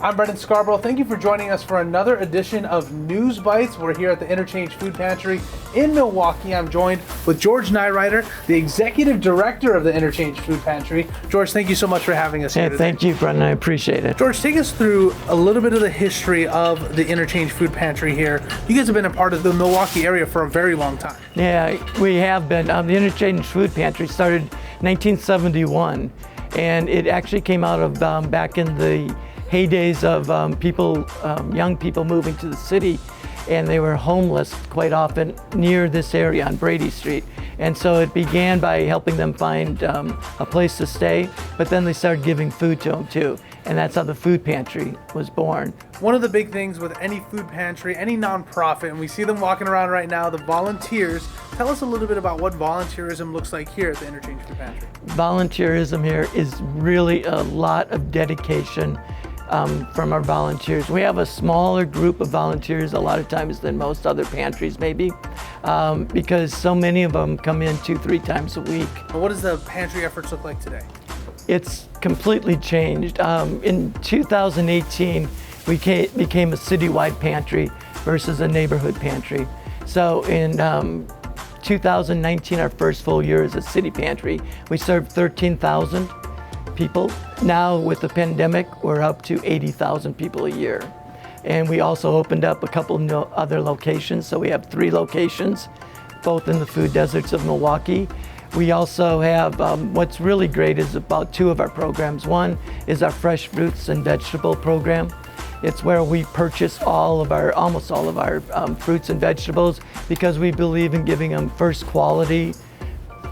I'm Brendan Scarborough. Thank you for joining us for another edition of News Bites. We're here at the Interchange Food Pantry in Milwaukee. I'm joined with George Nyrider, the Executive Director of the Interchange Food Pantry. George, thank you so much for having us here today. Thank you, Brendan. I appreciate it. George, take us through a little bit of the history of the Interchange Food Pantry here. You guys have been a part of the Milwaukee area for a very long time. Yeah, we have been. The Interchange Food Pantry started 1971, and it actually came out of back in the heydays of young people moving to the city, and they were homeless quite often near this area on Brady Street. And so it began by helping them find a place to stay, but then they started giving food to them too. And that's how the food pantry was born. One of the big things with any food pantry, any nonprofit, and we see them walking around right now, the volunteers. Tell us a little bit about what volunteerism looks like here at the Interchange Food Pantry. Volunteerism here is really a lot of dedication from our volunteers. We have a smaller group of volunteers a lot of times than most other pantries maybe, because so many of them come in 2-3 times a week. What does the pantry efforts look like today? It's completely changed. In 2018, we became a citywide pantry versus a neighborhood pantry. So in 2019, our first full year as a city pantry, we served 13,000 people. Now with the pandemic, we're up to 80,000 people a year. And we also opened up a couple of other locations. So we have 3 locations, both in the food deserts of Milwaukee. We also have, what's really great is about 2 of our programs. One is our fresh fruits and vegetable program. It's where we purchase almost all of our fruits and vegetables because we believe in giving them first quality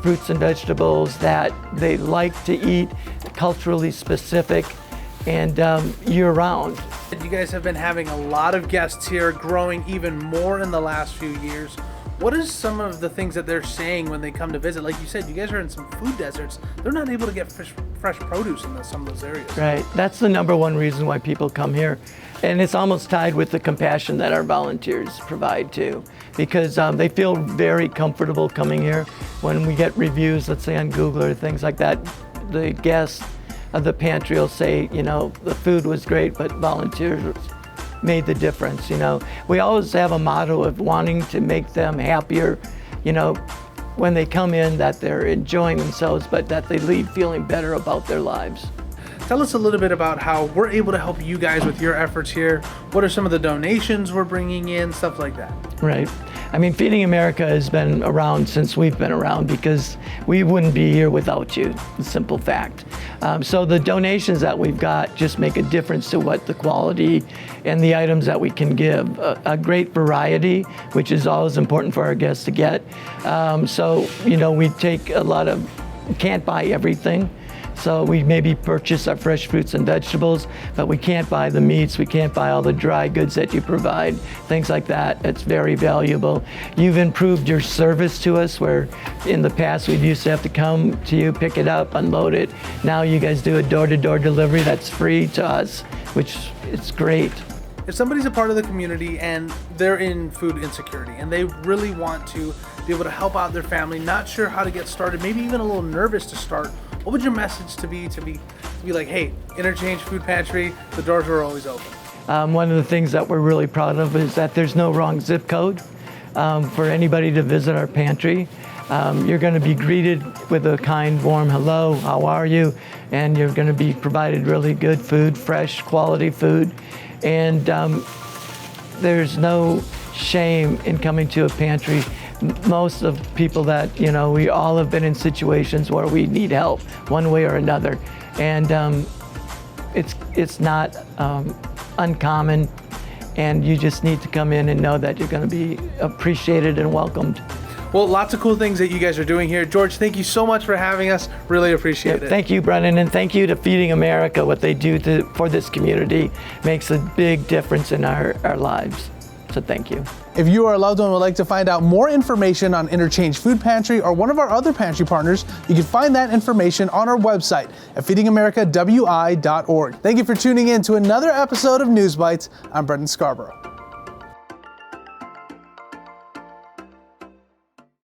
fruits and vegetables that they like to eat, culturally specific, and year-round. You guys have been having a lot of guests here, growing even more in the last few years. What is some of the things that they're saying when they come to visit? Like you said, you guys are in some food deserts. They're not able to get fresh produce in some of those areas. Right, that's the number one reason why people come here. And it's almost tied with the compassion that our volunteers provide too, because they feel very comfortable coming here. When we get reviews, let's say on Google or things like that, the guests of the pantry will say, you know, the food was great, but volunteers made the difference. You know, we always have a motto of wanting to make them happier, you know, when they come in, that they're enjoying themselves, but that they leave feeling better about their lives. Tell us a little bit about how we're able to help you guys with your efforts here. What are some of the donations we're bringing in, stuff like that? Right. I mean, Feeding America has been around since we've been around because we wouldn't be here without you, a simple fact. So the donations that we've got just make a difference to what the quality and the items that we can give. A great variety, which is always important for our guests to get. So, you know, we take can't buy everything. So we maybe purchase our fresh fruits and vegetables, but we can't buy the meats, we can't buy all the dry goods that you provide, things like that. It's very valuable. You've improved your service to us, where in the past we used to have to come to you, pick it up, unload it. Now you guys do a door-to-door delivery that's free to us, which is great. If somebody's a part of the community and they're in food insecurity and they really want to be able to help out their family, not sure how to get started, maybe even a little nervous to start, what would your message to be like, hey, Interchange Food Pantry, the doors are always open? One of the things that we're really proud of is that there's no wrong zip code for anybody to visit our pantry. You're going to be greeted with a kind, warm hello, how are you? And you're going to be provided really good food, fresh, quality food. And there's no shame in coming to a pantry. Most of people that, you know, we all have been in situations where we need help one way or another. And it's not uncommon, and you just need to come in and know that you're going to be appreciated and welcomed. Well, lots of cool things that you guys are doing here. George, thank you so much for having us. Really appreciate it. Thank you, Brendan, and thank you to Feeding America. What they do for this community makes a big difference in our lives. So thank you. If you or a loved one would like to find out more information on Interchange Food Pantry or one of our other pantry partners, you can find that information on our website at feedingamericawi.org. Thank you for tuning in to another episode of News Bites. I'm Brendan Scarborough.